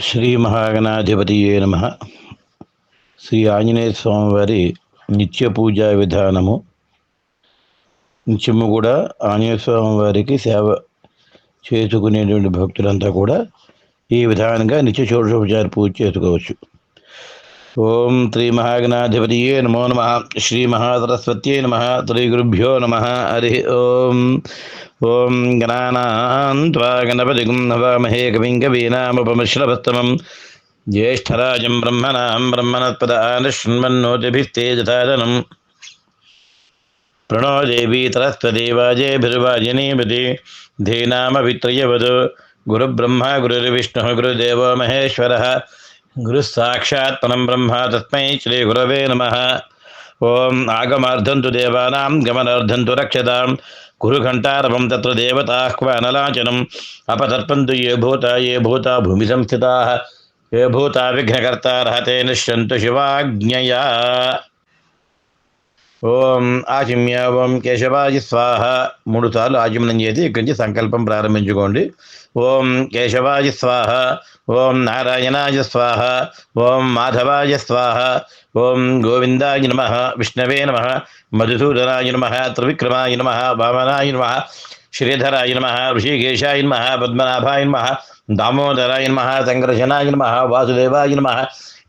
శ్రీ మహాగణాధిపతియే నమః. శ్రీ ఆంజనేయ స్వామి వారి నిత్య పూజా విధానము. నిత్యము కూడా ఆంజనేయ స్వామి వారికి సేవ చేసుకునేటువంటి భక్తులంతా కూడా ఈ విధానంగా నిత్య షోడశోపచార పూజ చేసుకోవచ్చు. ఓం శ్రీ మహాగణాధిపతియే నమో నమః. శ్రీ మహాసరస్వత్యై నమః. శ్రీ గురుభ్యో నమః. హరి ఓం. ఓం గణానాం త్వా గణపతిం హవామహే కవిం కవీనాముపమశ్రవస్తమం జ్యేష్ఠరాజం బ్రహ్మణాం బ్రహ్మణస్పదాన శృణ్వన్నోతిభిస్తేజసాదనం ప్రణో దేవీ తరస్వదేవాజేభిర్వాజనీపతి ధీనామవిత్రయవత్ గురుబ్రహ్మ గురుర్విష్ణుః గురుదేవో మహేశ్వరः గురుः సాక్షాత్ పరం బ్రహ్మ తస్మై శ్రీ గురవే నమః. ఓం ఆగమార్థం తు దేవానాం గమనార్థం తు రక్షతాం కురుఘంటారవం తత్ర దేవతాహ్వానలాచనం అపతర్పంతు ఏ భూతా భూమి సంస్థితాః ఏ భూతా విఘ్నకర్తారః తే నిశ్యంతు శివాజ్ఞయా. ఓం ఆచిమ్య ఓం కేశవాయ స్వాహ 3 సార్లు ఆచమనం చేసి ఇక్కడి నుంచి సంకల్పం ప్రారంభించుకోండి. ఓం కేశవాయ స్వాహ, ఓం నారాయణాయ స్వాహ, ఓం మాధవాయ స్వాహ, ఓం గోవిందాయ నమః, విష్ణవే నమః, మధుసూదనాయ నమః, త్రివిక్రమాయ నమః, వామనాయ నమః, శ్రీధరాయ నమః, ఋషికేశాయ నమః, పద్మనాభాయ నమః, దామోదరాయ నమః, సంకర్షణాయ నమః, వాసుదేవాయ నమః,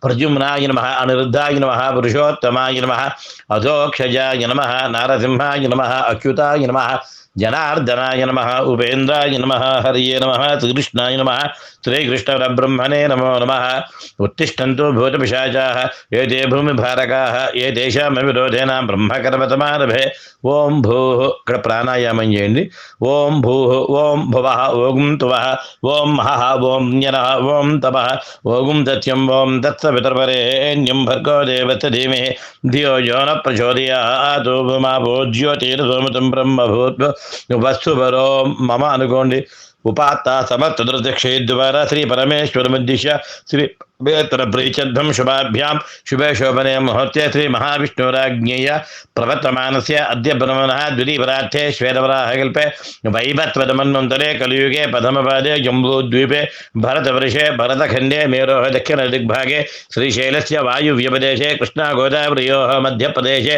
ప్రద్యుమ్నాయ నమః, అనిరుద్ధాయ నమః, పురుషోత్తమాయ నమః, అధోక్షజాయ నమః, నారసింహాయ నమః, అచ్యుతాయ నమః, జనార్దనాయ నమః, ఉపేంద్రాయ నమః, హరియే నమః, శ్రీకృష్ణాయ నమః, శ్రీకృష్ణపరబ్రహ్మణే నమో నమః. ఉత్తిష్టంతు భూతపిశాచాః ఏతే భూమిభారకాః ఏతేషాం విరోధేన బ్రహ్మకర్మతమారభే. ఓం భూః, ఇక్కడ ప్రాణాయామం చేయండి. ఓం భూః, ఓం భువః, ఓం తువః, ఓం మహః, ఓం జ్ఞనః, ఓం తపః, ఓం సత్యం, ఓం తత్సవితుర్వరేణ్యం భర్గో దేవస్య ధీమహి ధియో యో న ప్రచోదయాత్. మాపో జ్యోతిర్సోమృతం బ్రహ్మభూత్ వస్తువరో మమ అనుకోండి. ఉపాత్త సమర్థదృక్షే ద్వారా శ్రీ పరమేశ్వరముద్దిశ్య శ్రీ వేత్ర ప్రీచద్ధం శుభాభ్యాం శుభే శోభనే ముహూర్తే శ్రీ మహావిష్ణురాజ్ఞేయ ప్రవర్తమానస్య అద్య బ్రహ్మణః ద్వితీయపరార్థే శ్వేతవరాహకల్పే వైవత్వదమన్వంతరే కలియుగే ప్రథమపాదే జంబూద్వీపే భరతవర్షే భరతఖండే మేరోః దక్షిణ దిగ్భాగే శ్రీశైలస్య వాయువ్యపదేశే కృష్ణా గోదావరియోః మధ్యప్రదేశే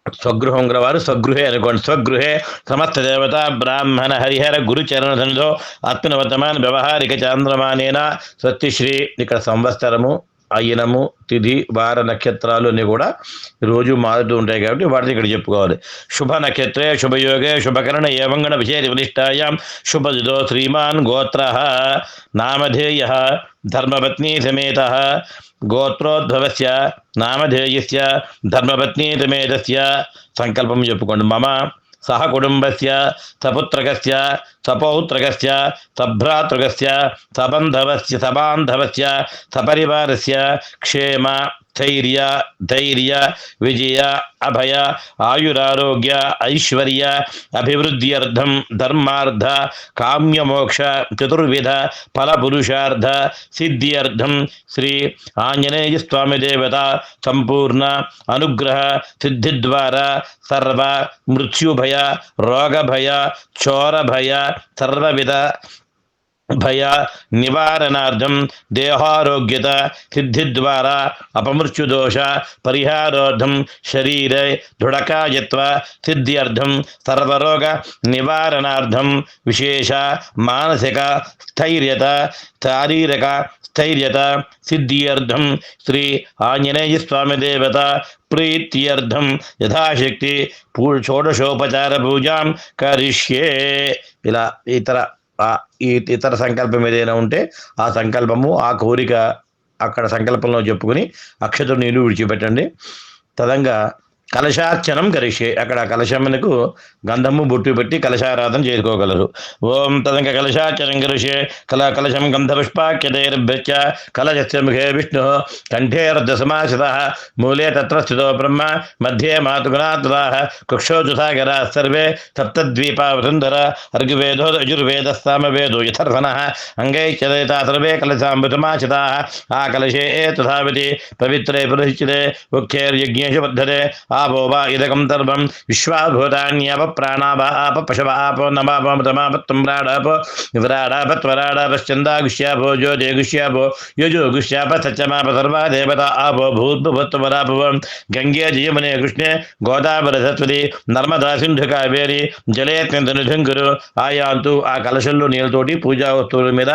స్వగృహం వారు స్వగృహే అనుకోండి. స్వగృహే సమస్త దేవత బ్రాహ్మణ హరిహర గురుచరణధనుతో ఆత్మనవర్తమాన వ్యవహారిక చాంద్రమానేన స్వస్తిశ్రీ. ఇక్కడ సంవత్సరము, అయనము, తిథి, వార, నక్షత్రాలు అన్నీ కూడా రోజు మారుతూ ఉంటాయి కాబట్టి వాటిని ఇక్కడ చెప్పుకోవాలి. శుభ నక్షత్రే శుభయోగే శుభకరణ ఏవంగణ విశేష విశిష్టాయాం శుభదిదో శ్రీమాన్ గోత్ర నామధేయ ధర్మపత్ని సమేత గోత్రోద్భవస్య నామధేయస్య ధర్మపత్ని సమేతస్య. సంకల్పం చెప్పుకోండి. మమ సహ కుటుంబస్య సపుత్రకస్య సపౌత్రకస్య సభ్రాతృకస్య సబాంధవస్య సపరివారస్య క్షేమ స్థైర్య ధైర్య విజయ అభయ ఆయురారోగ్య ఐశ్వర్య అభివృద్ధ్యర్థం ధర్మార్థ కామ్యమోక్ష చతుర్విధ ఫలపురుషార్థ సిద్ధ్యర్థం శ్రీ ఆంజనేయ స్వామి దేవత సంపూర్ణ అనుగ్రహ సిద్ధిద్వారా సర్వ మృత్యుభయ రోగభయ చోరభయ సర్వవిధ భయ నివారణార్థం దేహారోగ్యత సిద్ధిద్వారా అపమృత్యుదోష పరిహారార్థం శరీరే దృఢకాయత్వ సిద్ధ్యర్థం సర్వరోగ నివారణార్థం విశేష మానసిక స్థైర్యత శారీరక స్థైర్యత సిద్ధ్యర్థం శ్రీ ఆంజనేయ స్వామి దేవత ప్రీత్యర్థం యథాశక్తి షోడశోపచార పూజాం కరిష్యే. ఇలా ఇతర సంకల్పం ఏదైనా ఉంటే ఆ సంకల్పము, ఆ కోరిక అక్కడ సంకల్పంలో చెప్పుకుని అక్షతలు నీళ్లు విడిచిపెట్టండి. తదంగా కలశార్చనం కరిష్యే. అక్కడ కలశమునకు గంధము బొట్టు పెట్టి కలశారాధన చేసుకోగలరు. ఓం తదంగ కలశార్చనం కరిష్యే. కలశం గంధపుష్పాఖ్యతైర్భ్యశ్చ కలశస్య ముఖే విష్ణు కంఠే రథసమాశ్రితః మూలే తత్ర స్థితో బ్రహ్మ మధ్యే మాతుగుణాత్రాః కుక్షోజు సాగరాः సర్వే సప్తద్వీపా వసుంధర ఋగ్వేదో యజుర్వేదస్సామవేదో యథర్వణః అంగైశ్చరేతా సర్వే కలశామృతమాశ్రితాः. ఆ కలశే తథావితి పవిత్రే పురుషిచితే ముఖ్యైర్యజ్ఞేషు వర్ధతే. ఆ आपो वा इदकं सर्वं विश्वाभूतान्याप प्राणाप आप पशव आपो नमाप तमाप तुम्राडाप विराडाप त्वराडापश्चन्दागुष्यापो ज्योतिगुष्यापो यजुगुष्याप सत्यमाप सर्वा देवता आपो भूतभुवत्वरापव गंगे जयमुने कृष्णे गोदावरी सरस्वती नर्मदा सिंधु कावेरी జలేత్నిధుంగురు ఆయాంతు ఆ కలశంలో నీళ్ళతోటి పూజా వస్తువుల మీద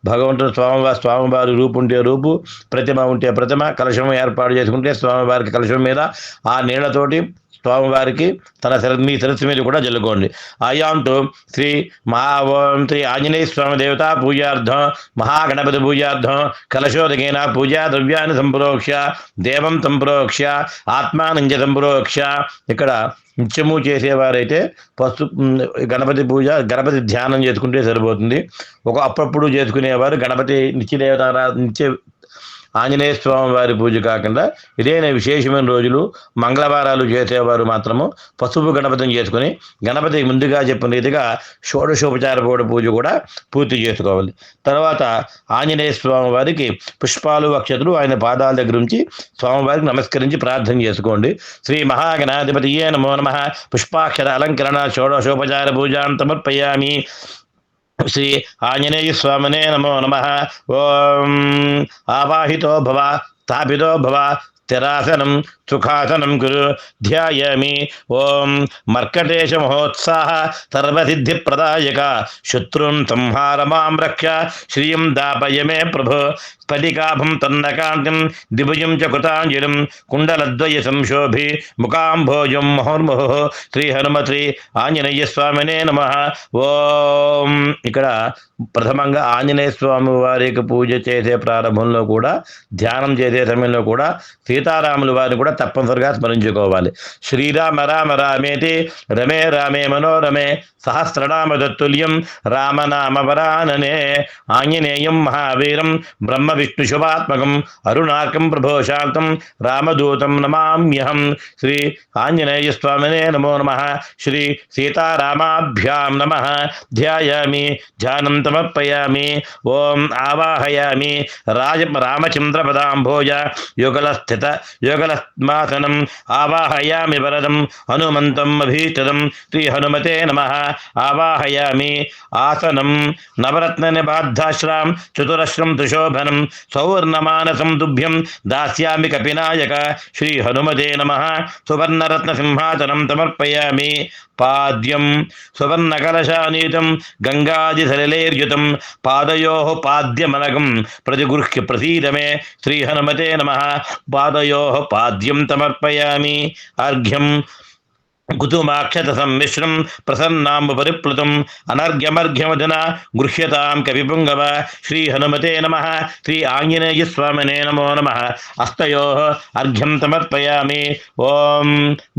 భగవంతుడు స్వామివారి రూపు ఉంటే రూపు, ప్రతిమ ఉంటే ప్రతిమ, కలశం ఏర్పాటు చేసుకుంటే స్వామివారికి కలశం మీద ఆ నీళ్లతోటి స్వామివారికి మీ శిరస్సు మీద కూడా జల్లుకోండి. ఆయాంతు శ్రీ శ్రీ ఆంజనేయ స్వామి దేవత పూజార్థం మహాగణపతి పూజార్థం కలశోదకేన పూజా ద్రవ్యాన్ని సంప్రోక్ష దేవం సంప్రోక్ష ఆత్మానంజ సంప్రోక్ష. ఇక్కడ నిత్యము చేసేవారైతే గణపతి పూజ గణపతి ధ్యానం చేసుకుంటే సరిపోతుంది. అప్పుడప్పుడు చేసుకునేవారు గణపతి నిత్య ఆంజనేయ స్వామి వారి పూజ కాకుండా ఇదేనా విశేషమైన రోజులు మంగళవారాలు చేసేవారు మాత్రము పసుపు గణపతిని చేసుకుని గణపతికి ముందుగా చెప్పిన రీతిగా షోడశోపచార పూజ కూడా పూర్తి చేసుకోవాలి. తర్వాత ఆంజనేయ స్వామి వారికి పుష్పాలు అక్షతలు ఆయన పాదాల దగ్గర నుంచి స్వామివారికి నమస్కరించి ప్రార్థన చేసుకోండి. శ్రీ మహాగణాధిపతియే నమో నమః పుష్పాక్షర అలంకరణ షోడశోపచార పూజాం సమర్పయామి. శ్రీ ఆంజనేయ స్వామినే నమో నమః. ఓం ఆవాహితో భవ స్థాపితో భవ స్థిరాసనం సుఖాసనం కురు ధ్యాయామి. ఓం మర్కటేశ మహోత్సాహ సర్వసిద్ధి ప్రదాయక శత్రున్ సంహార మాం రక్ష శ్రీయం దాపయ మే ప్రభు. స్ఫటికాభం తన్నకాంతిం దిభుజం చ కృతాంజలిం కుండలద్వయ సంశోభి ముఖాంభోజం మహోర్ముహు. శ్రీ హనుమశ్రీ ఆంజనేయ స్వామినే నమః. ఓం ఇక్కడ ప్రథమంగా ఆంజనేయ స్వామి వారికి పూజ చేసే ప్రారంభంలో కూడా ధ్యానం చేసే సమయంలో కూడా సీతారాముల వారిని కూడా తప్పనిసరిగా స్మరించుకోవాలి. శ్రీరామ రామ రామేతి రమే రామే మనోరమే సహస్రనామ తత్తుల్యం రామనామ వరాననే. ఆంజనేయం మహావీరం బ్రహ్మ విష్ణు శుభాత్మకం అరుణాకం ప్రభోశాంతం రామదూతం నమామ్యహం. శ్రీ ఆంజనేయ స్వామినే నమో నమః. శ్రీ సీతారామాభ్యాం నమః. ధ్యాయామి ధ్యానం సమర్పయామి. ఓం ఆవాహయామి రామచంద్ర పదాంభోజ యుగలస్థిత యుగలస్మాసనం ఆవాహయామి వరదం హనుమంతం అభీష్టదం. శ్రీ హనుమతే నమః. ఆవాహయామి ఆసనం నవరత్న నిబాద్ధాశ్రాం చతురశ్రం త్రిశోభనం సౌవర్ణమానసం తుభ్యం దాస్యామి కపినాయక. శ్రీ హనుమతే నమః. సువర్ణరత్న సింహాసనం సమర్పయామి. పాద్యం సువర్ణకలశానీతం గంగాది సలిలైర్యుతం పాదయోః పాద్యమనగం ప్రతిగృహ్య ప్రసీదమే. శ్రీ హనుమతే నమః. పాదయోః పాద్యం సమర్పయామి. అర్ఘ్యం కుతుమాక్షత సమ్మిశ్రం ప్రసన్నాంబ పరిప్లుతం అనర్ఘ్యమర్ఘ్యమధున గృహ్యతాం కవిపుంగవ. శ్రీ హనుమతే నమః. శ్రీ ఆంజనేయ స్వామినే నమో నమః. హస్తయోః అర్ఘ్యం సమర్పయామి. ఓం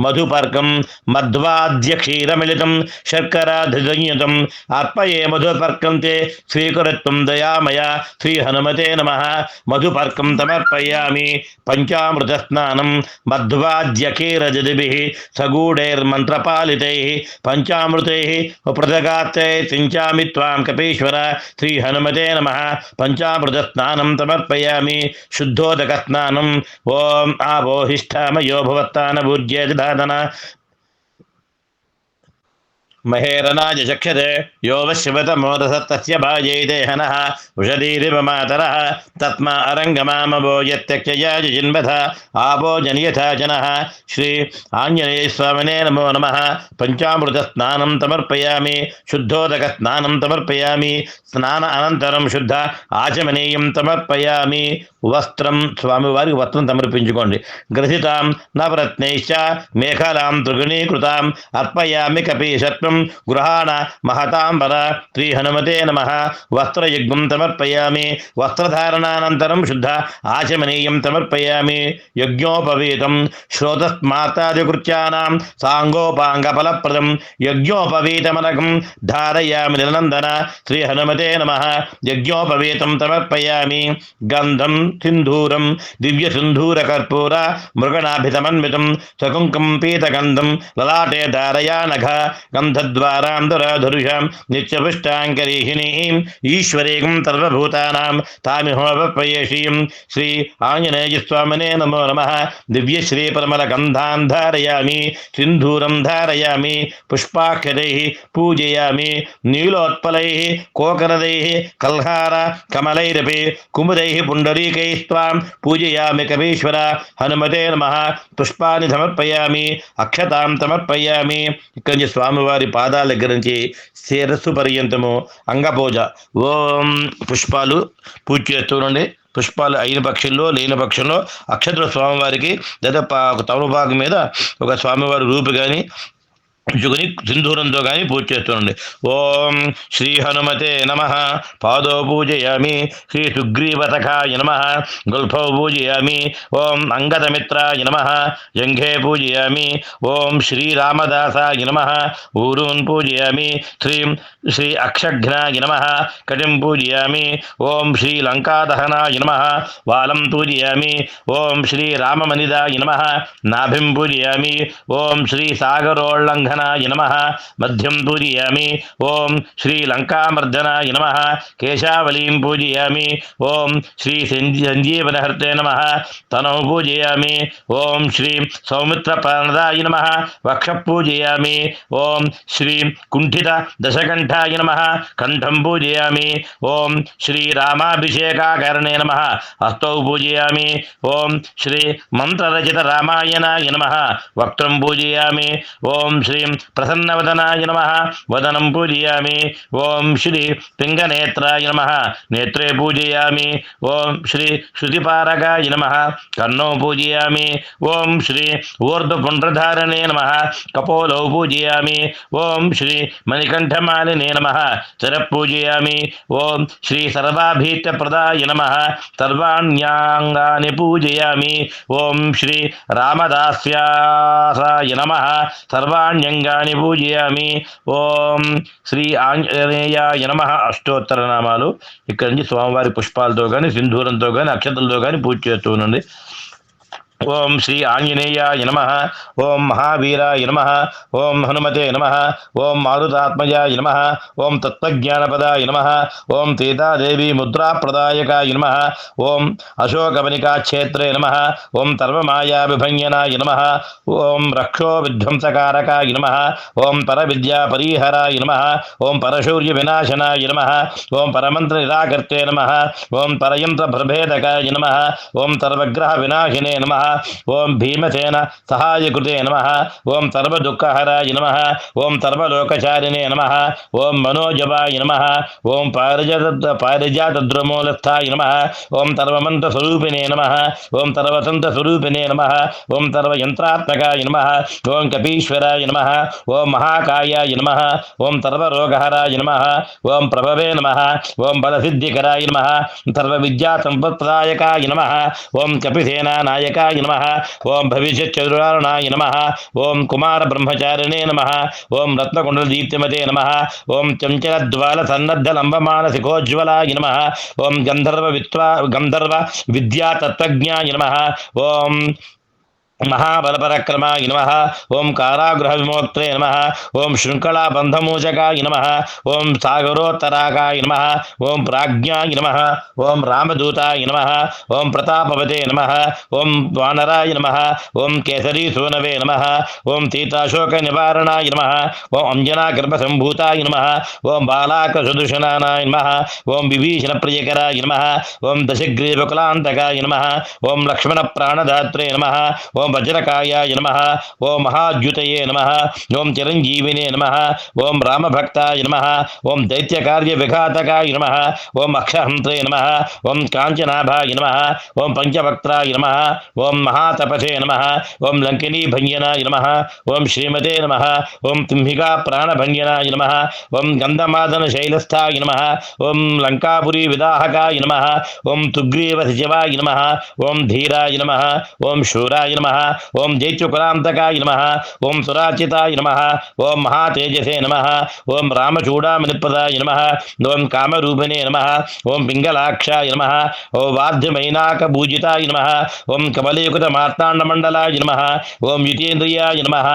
మధుపర్కం మధ్వాద్యక్షీరమిళితం శర్కరాధిజంయుతం అర్పయే మధుపర్కం తే స్వీకరత్వం దయామయ. శ్రీ హనుమతే నమః. మధుపర్కం సమర్పయామి. పంచామృత స్నానం మధ్వాద్యకీరజదిభిః సగూఢైర్ మంత్రపాలితైః పంచామృతైః పృథగాత్తై సించామి త్వాం కపీశ్వర. శ్రీ హనుమతే నమః. పంచామృత స్నానం సమర్పయామి. శుద్ధోదక స్నానం. ఓం ఆపోహిష్టామయో భవత్తాన భూజ్యేతిధాతన మహేరనాజ చక్షతే యో వశ్యవతమోదసత్తస్య భాజైతే హనః ఉషధీరివ మాతరః తస్మా అరంగమామభో యత్యక్షయాజ జిన్వథ ఆపో జన్యథా జనః. శ్రీ ఆంజనేయ స్వామినే నమో నమః. పంచామృత స్నానం సమర్పయామి. శుద్ధోదక స్నానం సమర్పయామి. స్నాన అనంతరం శుద్ధ ఆచమనీయం సమర్పయామి. వస్త్రం స్వామివారికి వస్త్రం సమర్పించుకోండి. గ్రసితాం నవరత్నైశ్చ మేఖలాం త్రిగుణీకృతాం అర్పయామి కపీశత్వం గృహాణ మహతాంబర. శ్రీ హనుమతే నమః. వస్త్రయుగ్మం సమర్పయామి. వస్త్రధారణానంతరం శుద్ధ ఆచమనీయం సమర్పయామి. యజ్ఞోపవీతం శ్రోతస్మార్తాదికృత్యానాం సాంగోపాంగఫలప్రదం యజ్ఞోపవీతమనకం ధారయామి నిరందన. శ్రీ హనుమతే నమః. యజ్ఞోపవీతం సమర్పయామి. గంధం సింధూరం దివ్య సింధూర కర్పూర మృగణాభితమన్వితం సకుంకం పీతగంధం లలాటే ధారయానఘ. గంధ ऊर्ध्वद्वारां दुराधुरुषां नित्यपुष्टाङ्करीहिणीं ईश्वरीं सर्वभूतानां तामिहोपयेषीं श्री आञ्जनेयस्वामिने नमो नमः। दिव्यश्रीपरमलगन्धां धारयामि, सिन्धूरं धारयामि, पुष्पाक्षतैः पूजयामि, नीलोत्पलैः कोकरदैः कल्हार कमलैरपि कुमुदैः पुण्डरीकैस्त्वां पूजयामि कवीश्वर। हनुमते नमः। पुष्पानि समर्पयामि, అక్షతాం సమర్పయామి। ఇక్కడి నుంచి స్వామివారి పాదాల దగ్గర నుంచి శిరస్సు పర్యంతము అంగపూజ ఓం పుష్పాలు పూజ చేస్తూనండి। పుష్పాలు అయిన పక్షంలో లేని పక్షంలో అక్షతలు స్వామివారికి లేదా తమలపాకు మీద ఒక స్వామివారి రూపు కానీ ఉంచుకొని సింధూరంతో కానీ పూజ చేస్తుండండి। ఓం శ్రీ హనుమతే నమః। పాదో పూజయామి, శ్రీ సుగ్రీవతకాయ నమః। గుల్ఫౌ పూజయామి, ఓం అంగదమిత్రాయ నమః। జంఘే పూజయామి, ఓం శ్రీరామదాసాయ నమః। ఊరూన్ పూజయామి, శ్రీ అక్షఘ్నాయ నమః। కటిం పూజయామి, ఓం శ్రీ లంకాదహనాయ నమః। వాలం పూజయామి, ఓం శ్రీ రామమనిదాయ నమః। నాభిం పూజయామి, ఓం శ్రీ సాగరోల్లంఘన నమః। మధ్యం పూజయామి, ఓం శ్రీ లంకామర్దనాయ నమః। కేశావలీం పూజయామి, ఓం శ్రీ సంజీవనహర్తే నమః। తనౌ పూజయామి, ఓం శ్రీ సౌమిత్రప్రాణదాయ నమః। వక్ష పూజయామి, ఓం శ్రీ కుంఠిత దశకంఠాయ నమః। కంఠం పూజయామి, ఓం శ్రీ రామాభిషేకాకరణే నమః। హస్తౌ పూజయామి, ఓం శ్రీ మంత్రరచిత రామాయణాయ నమః। వక్త్రం పూజయామి, ఓం శ్రీ ప్రసన్నవదనాయ నమః। వదనం పూజయామి, ఓం శ్రీ పింగనేత్రాయ నమః। నేత్రే పూజయామి, ఓం శ్రీ శృతిపారకాయ నమః। కర్ణౌ పూజయామి, ఓం శ్రీ ఊర్ధ్వపుండ్రధారణే నమః। కపోలౌ పూజయామి, ఓం శ్రీ మణికంఠమాలినే నమః। శర పూజయామి, ఓం శ్రీ సర్వాభీష్టప్రదాయ నమః। సర్వాణ్యాంగాని పూజయామి, ఓం శ్రీ రామదాస్యాయ నమః। సర్వాణ్యంగాని పూజయామి, ఓం శ్రీ ఆంజనేయాయ నమః। అష్టోత్తర నామాలు ఇక్కడి నుంచి స్వామివారి పుష్పాలతో కానీ సింధూరంతో కానీ అక్షతలతో కానీ పూజ చేస్తూ ఉండండి। ఓం శ్రీ ఆంజనేయాయ నమః। ఓం మహావీరాయ నమః। ఓం హనుమతే నమః। ఓం మారుతాత్మజాయ నమః। ఓం తత్వజ్ఞానపదాయ నమః। ఓం సీతాదేవి ముద్రాప్రదాయకాయ నమః। ఓం అశోకవనికాక్షేత్రే నమః। ఓం సర్వమాయావిభంజనాయ నమః। ఓం రక్షో విధ్వంసకారకాయ నమః। ఓం పరవిద్యాపరీహరాయ నమః। ఓం పరశౌర్య వినాశనాయ నమః। ఓం పరమంత్ర నిరాకర్తే నమః। ఓం పరయంత్ర ప్రభేదకాయ నమః। ఓం సర్వగ్రహ వినాశినే నమః। ఓం భీమసేన సహాయకృతే నమః। ఓం సర్వదుఃఖహరాయ నమః। ఓం సర్వలోకచారిణే నమః। ఓం మనోజవాయ నమః। ఓం పారిజాతద్రుమూలస్థాయ నమః। ఓం సర్వమంత్రస్వరూపిణే నమః। ఓం సర్వతంత్రస్వరూపిణే నమః। ఓం సర్వయంత్రాత్మకాయ నమః। ఓం కపీశ్వరాయ నమః। ఓం మహాకాయాయ నమః। ఓం సర్వరోగహరాయ నమః। ఓం ప్రభవే నమః। ఓం బలసిద్ధికరాయ నమః। సర్వవిద్యాసంపత్ప్రదాయకాయ నమః। ఓం కపిసేనానాయకాయ నమః। ఓం భవిష్యచ్చతురారుణాయ నమః। ఓం కుమార బ్రహ్మచారిణే నమః। ఓం రత్నకుండలదీప్తిమతే నమః। ఓం చంచలద్వాల సన్నద్ధ లంబమానసికోజ్వలాయ నమః। ఓం గంధర్వ విద్యాతత్వజ్ఞాయ నమః। ఓం మహాబలపరక్రమాయ నమః। ఓం కారాగృహ విమోక్త్రే నమః। ఓం శృంఖలాబంధమోచకాయ నమః। ఓం సాగరోత్తరాకాయ నమః। ఓం ప్రాజ్ఞాయ నమః। ఓం రామదూతాయ నమః। ఓం ప్రతాపవతే నమః। ఓం వానరాయ నమః। ఓం కేసరీసూనవే నమః। ఓం సీతాశోక నివారణాయ నమః। ఓం అంజనాగర్భసంభూతాయ నమః। ఓం బాలాకసుదూషణాయ నమః। ఓం విభీషణ ప్రియకరాయ నమః। ఓం దశగ్రీవకులాంతకాయ నమః। ఓం లక్ష్మణ ప్రాణదాత్రే నమః। ఓం వజ్రకాయాయ నమః। ఓం మహాద్యుతయే నమః। ఓం చిరంజీవినే నమః। ఓం రామభక్తాయ నమః। ఓం దైత్యకార్య విఘాతకాయ నమః। ఓం అక్షహంత్రే నమః। ఓం కాంచనాభాయ నమః। ఓం పంచవక్త్రాయ నమః। ఓం మహాతపసే నమః। ఓం లంకినీ భంజనాయ నమః। ఓం శ్రీమతే నమః। ఓం తుంహికా ప్రాణభంజనాయ నమః। ఓం గంధమాదన శైలస్థాయ నమః। ఓం లంకాపురీ విదాహకాయ నమః। ఓం తుగ్రీవ శివాయ నమః। ఓం ధీరాయ నమః। ఓం శూరాయ నమః। ఓం జైత్యుకులాంతకాయ నమః, ఓం సురాచితాయ నమః, ఓం మహాతేజసే నమః, ఓం రామచూడామణిప్రదాయ నమః, ఓం కామరూపిణే నమః, ఓం పింగళాక్షాయ నమః, ఓం వాద్యమైనాకభూజితాయ నమః, ఓం కమలీకృత మార్తాండమండలాయ నమః, ఓం యుతేంద్రియాయ నమః,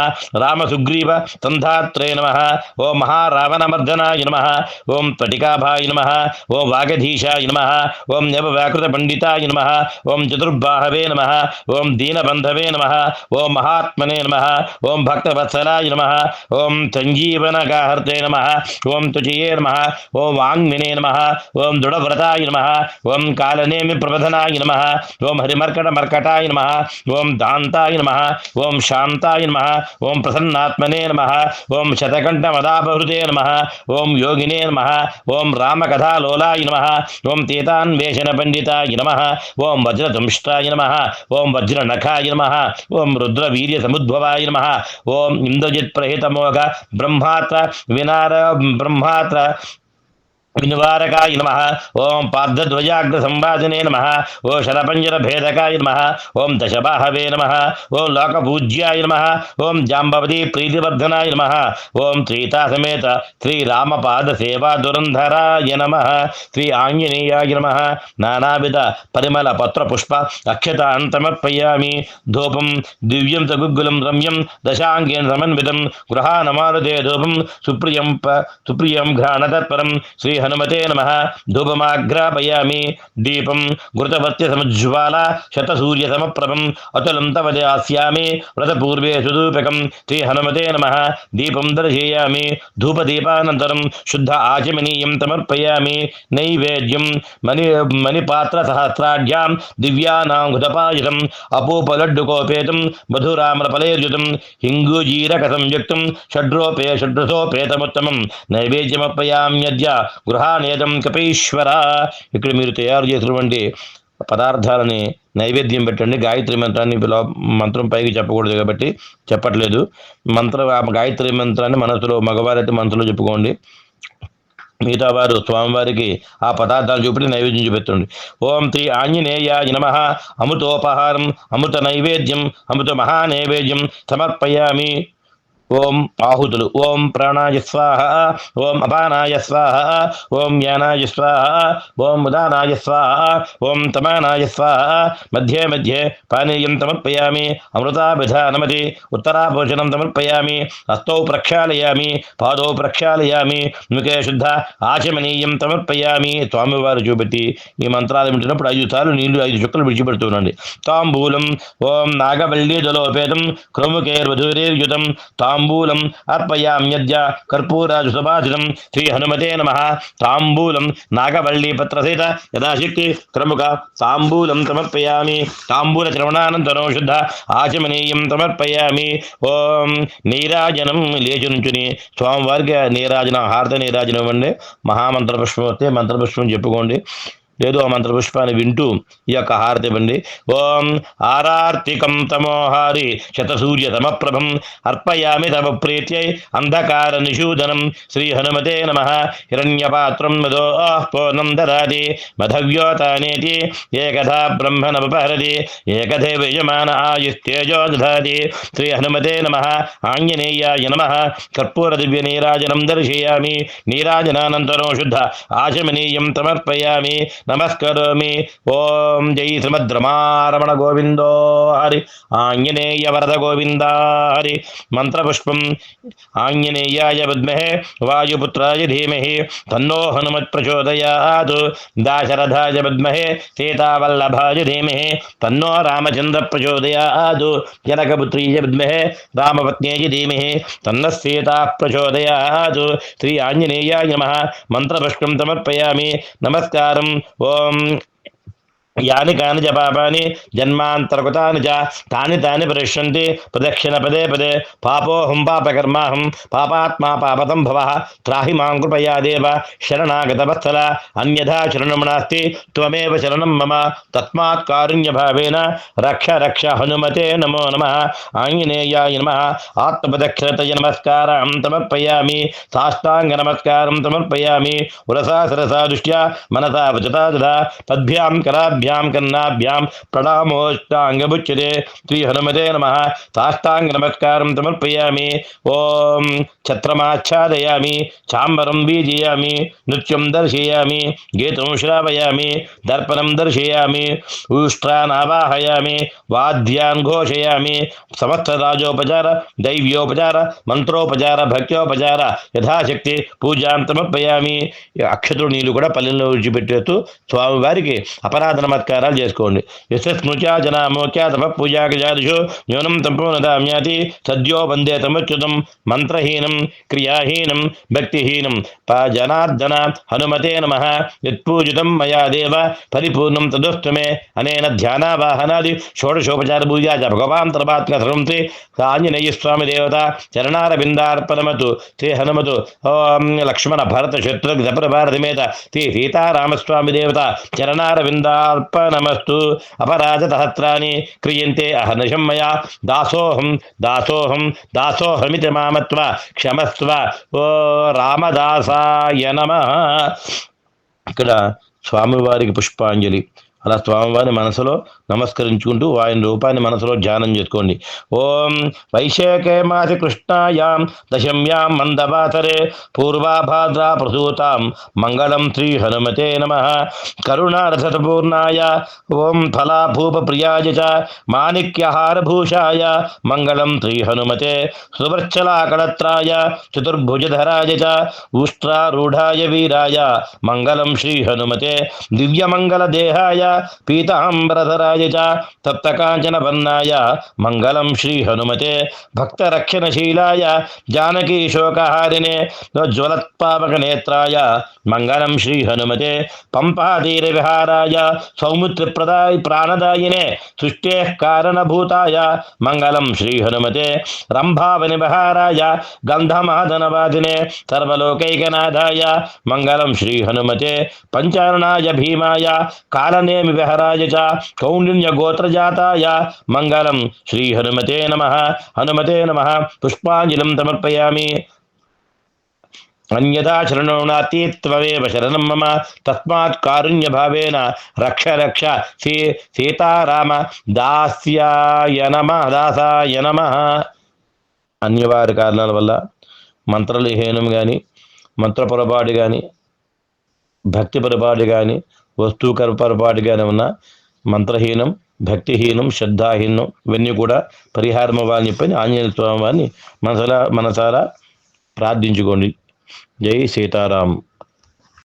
రామసుగ్రీవ తంధాత్రే నమః, ఓం మహారావణమర్దనాయ నమః, ఓం స్ఫటికాభాయ నమః, ఓం వాగధీశాయ నమః, ఓం నవవ్యాకృత పండితాయ నమః, ఓం చతుర్బాహవే నమః, ఓం దీనబంధవే నమః, ఓం మహాత్మనే నమః, ఓం భక్తవత్సలాయ నమః, ఓం సంజీవనగాహర్తే నమః, ఓం తుచయే నమః, ఓం వాంగ్మినే నమః, ఓం దృఢవ్రతాయ నమః, ఓం కాలనేమి ప్రబధనాయ నమః, ఓం హరిమర్కటమర్కటాయ నమః, ఓం దాంతాయ నమః, ఓం శాంతాయ నమః, ఓం ప్రసన్నాత్మనే నమః, ఓం శతకంఠమదాపహృతే నమః, ఓం యోగినే నమః, ఓం రామకథాలోలాయ నమః, ఓం తీతాన్వేషణ పండితాయ నమః, ఓం వజ్రదంష్టాయ నమః, ఓం వజ్రనఖాయ నమః, ఓం రుద్రవీర్య సముద్భవాయ నమః, ఓం ఇంద్రజిత్ ప్రహితమోఘ బ్రహ్మాత్ర బ్రహ్మాత్ర వినివారకాయ నమః, ఓం పార్థధ్వజాగ్ర సంవాదనే నమః, ఓం శరపంజర భేదకాయ నమః, ఓం దశబాహవే నమః, ఓం లోకపూజ్యాయ నమః, ఓం జాంబవతి ప్రీతివర్ధనాయ నమః, ఓం త్రీతాసమేత శ్రీరామపాద సేవా దురంధరాయ నమః, శ్రీ ఆంజనేయాయ నమః. నానావిధ పరిమళ పత్ర పుష్ప అక్షతాన్ సమర్పయామి. ధూపం దివ్యం సగుగ్గులం రమ్యం దశాంగేన సమన్వితం గృహానమారుతే ధూపం సుప్రియం ఘ్రాణతత్పరం శ్రీ హనుమతే నమః. ధూపమాగ్రాపయామి. దీపం ఘృతవర్త్య సముజ్వాల శతసూర్య సమప్రభం అతులం తవ దాస్యామి వ్రతపూర్వే సుదూపకం శ్రీ హనుమతే నమః. దీపం దర్శయామి. ధూపదీపానంతరం శుద్ధ ఆచమనీయం సమర్పయామి. నైవేద్యం మణిపాత్ర సహస్రాఢ్యాం దివ్యానాం ఘృతపాయుతం అపూపలడ్డుకోపేతం మధురామ్రఫలైర్యుతం హింగూజీరక సంయుక్తం షడ్రసోపేతముత్తమం నైవేద్యమర్పయామ్యద్య గృహానేదం కపీశ్వర. ఇక్కడ మీరు తయారు చేసినటువంటి పదార్థాలని నైవేద్యం పెట్టండి. గాయత్రి మంత్రాన్ని మంత్రం పైకి చెప్పకూడదు కాబట్టి చెప్పట్లేదు. గాయత్రి మంత్రాన్ని మనసులో మగవారైతే మనసులో చెప్పుకోండి. మిగతా వారు స్వామివారికి ఆ పదార్థాలు చూపెట్టి నైవేద్యం చూపెత్తండి. ఓం శ్రీ ఆంజనేయాయ నమః. అమృతోపహారం అమృత నైవేద్యం అమృత మహానైవేద్యం సమర్పయామి. ఓం ఆహుతులు. ఓం ప్రాణాయ స్వాహ, ఓం అపానాయ స్వాహ, ఓం యానాయ స్వాహ, ఓం ఉదానాయ స్వాహ, ఓం తమానాయ స్వాహ. మధ్యే మధ్యే పానీయం సమర్పయామి. అమృతాభిధానమతి ఉత్తరాభోజనం సమర్పయామి. హస్తౌ ప్రక్షాళయామి, పాదౌ ప్రక్షాళయామి, ముఖే శుద్ధ ఆచమనీయం సమర్పయామి. స్వామివారు చూపెట్టి ఈ మంత్రాలు వింటున్నప్పుడు 5 సార్లు నీళ్లు 5 చుక్కలు విడిచిపెడుతుండండి. తాంబూలం ఓం నాగవల్లి జలోపేతం క్రముకేర్వధూరేర్యుతం తాంబూలం అర్పయామ్యద్య కర్పూరాజు సుభాషితం శ్రీ హనుమతే నమః. తాంబూలం నాగవల్లి పత్రసహిత యథాశక్తి క్రముక తాంబూలం సమర్పయామి. తాంబూల శ్రవణానంతరం శుద్ధ ఆచమనీయం సమర్పయామి. ఓం నీరాజనం లేచి నుంచుని స్వామివారికి నీరాజనం హారత నీరాజనం ఇవ్వండి. మహామంత్ర పుష్పం వస్తే మంత్రపుష్పం చెప్పుకోండి. లేదు ఆ మంత్రపుష్పాన్ని వింటూ ఈ యొక్క హారతి ఇవ్వండి. ఓం ఆరార్తికం తమోహారి శతసూర్య సమప్రభం అర్పయామి తవ ప్రీత్యై అంధకార నిషూదనం శ్రీ హనుమతే నమః. హిరణ్యపాత్రం మదో పూర్ణం దదాతి మధవ్యోతానేతి ఏకథా బ్రహ్మణముపహరతి ఏకథైవ యజమాన ఆయుస్తేజో దదాతి శ్రీ హనుమతే నమః. ఆంజనేయాయ నమః. కర్పూర దివ్య నీరాజనం దర్శయామి. నీరాజనానంతరం శుద్ధ ఆచమనీయం సమర్పయామి. నమస్కరోమి. ఓం జై శ్రీమద్రమారమణ గోవిందో హరి. ఆంజనేయ వరద గోవింద హరి. మంత్రపుష్పం ఆంజనేయాయ విద్మహే వాయుపుత్రాయ ధీమహి తన్నో హనుమత్ ప్రచోదయాత్. దాశరథాయ విద్మహే సీతావల్లభాయ ధీమహి తన్నో రామచంద్ర ప్రచోదయాత్. జనకపుత్రీయ విద్మహే రామపత్న్యై ధీమహి తన్న సీతా ప్రచోదయాత్. శ్రీ ఆంజనేయాయ నమః. మంత్రపుష్పం సమర్పయామి. నమస్కారం. ఓం యాని కాని చ పాపాని జన్మాంతరకృతాని చ తాని తాని పరిష్యంతి ప్రదక్షిణ పదే పదే. పాపోహం పాపకర్మాహం పాపాత్మా పాపతంభవః. త్రాహి మాం కృపయా దేవ శరణాగతవత్సల. అన్యథా శరణం నాస్తి త్వమేవ శరణం మమ. తస్మాత్ కారుణ్యభావేన రక్ష రక్ష హనుమతే నమో నమః. ఆంజనేయాయ నమః. ఆత్మప్రదక్షిణతయ నమస్కారం సమర్పయామి. సాష్టాంగ నమస్కారం సమర్పయామి. ఉరసా సరసా దృష్ట్యా మనసా వచతా తథా పద్భ్యాం కరాభ్యాం పాదాభ్యాం కన్నాభ్యాం ప్రణామోష్టాంగముచ్యతే. శ్రీ హనుమతే నమః. సాష్టాంగ నమస్కారం సమర్పయామి. ఓం ఛత్రమాచ్ఛాదయామి, చాంబరం బీజయామి, నృత్యం దర్శయామి, గీతం శ్రావయామి, దర్పణం దర్శయామి, ఊష్ట్రానావాహయామి, వాద్యాన్ ఘోషయామి. సమస్త రాజోపచార, దైవ్యోపచార, మంత్రోపచార, భక్త్యోపచార యథాశక్తి పూజాం సమర్పయామి. అక్షతుడు నీళ్ళు కూడా పల్లెల్లో విడిచిపెట్టేస్తూ స్వామివారికి అపరాధ నమస్కారాలు చేసుకోండి. యశస్మృత్యాజనామోక్యా తప పూజాగజాదిషు న్యూనం సంపూర్ణదామ్యాతి సద్యో వందే తమచ్యుతం. మంత్రహీనం, క్రియాహీనం, భక్తిహీనం. జనార్దన హనుమతే నమః. యత్పూజితం మయా దేవ పరిపూర్ణం తదస్తు మే. అనేన ధ్యానావాహనాది షోడశోపచార పూజా భగవాన్ తర్వాత్మ సర్వం శ్రీ ఆంజనేయ స్వామి దేవత చరణారవిందార్పణమతు. శ్రీ హనుమతు లక్ష్మణ భరత శత్రుఘ్న ప్రభారతమేత శ్రీ సీతారామస్వామి దేవత చరణారవిందార్పణమస్తు. అపరాధ సహస్రాన్ని క్రియంతే అహర్నిశం మయా. దాసోహం దాసోహం దాసోహమితి మామత్వ క్షమస్వ. ఓ రామదాసాయ నమః. ఇక్కడ స్వామివారికి పుష్పాంజలి. అలా స్వామివారి మనసులో నమస్కరించుకుంటూ ఆయన రూపాన్ని మనసులో ధ్యానం చేసుకోండి. ఓం వైశాఖే మాసి కృష్ణాయాం దశమ్యాం మందవాసరే పూర్వాభాద్రా ప్రసూతాం మంగళం శ్రీ హనుమతే నమః. కరుణారసపూర్ణాయ ఓం ఫలాభూప ప్రియాయ చ మాణిక్యహారభూషాయ మంగళం శ్రీ హనుమతే. సువర్చలాకళత్రాయ చతుర్భుజధరాయ చ ఉష్ట్రారూఢాయ వీరాయ మంగళం శ్రీ హనుమతే. దివ్యమంగళదేహాయ పీతాంబరధరాయ చ తప్తకాంచనవర్ణాయ మంగళం శ్రీ హనుమతే. భక్తరక్షణశీలాయ జానకీశోకహారిణే జ్వలత్పావకనేత్రాయ మంగళం శ్రీ హనుమతే. పంపాతీరవిహారాయ సౌమిత్రప్రదాయ ప్రాణదాయినే సృష్టేః కారణభూతాయ మంగళం శ్రీ హనుమతే. రంభావనివహారాయ గంధమాదనవాదినే సర్వలోకైకనాథాయ మంగళం శ్రీ హనుమతే. పంచారణాయ భీమాయ కాలనేమి విహరాయ చ కౌండిన్య గోత్రజాతాయ మంగళం శ్రీ హనుమతే నమః. హనుమతే నమః. పుష్పాంజలిం సమర్పయామి. అన్యథా శరణో నాస్తి త్వమేవ శరణం మమ. తస్మాత్ కారుణ్యభావేన రక్ష రక్ష శ్రీ సీతారామ దాస్యాయ నమః. దాసాయ నమః. అన్యవారి కారణాల వల్ల మంత్రలేహీనం కానీ, మంత్ర పొరపాటు కానీ, భక్తి పొరపాటు కానీ, వస్తువు పొరపాటుగానే ఉన్న మంత్రహీనం, భక్తిహీనం, శ్రద్ధాహీనం ఇవన్నీ కూడా పరిహారం అవ్వాలని చెప్పని ఆంజనేయ స్వామి వారిని మనసారా ప్రార్థించుకోండి. జై సీతారాం.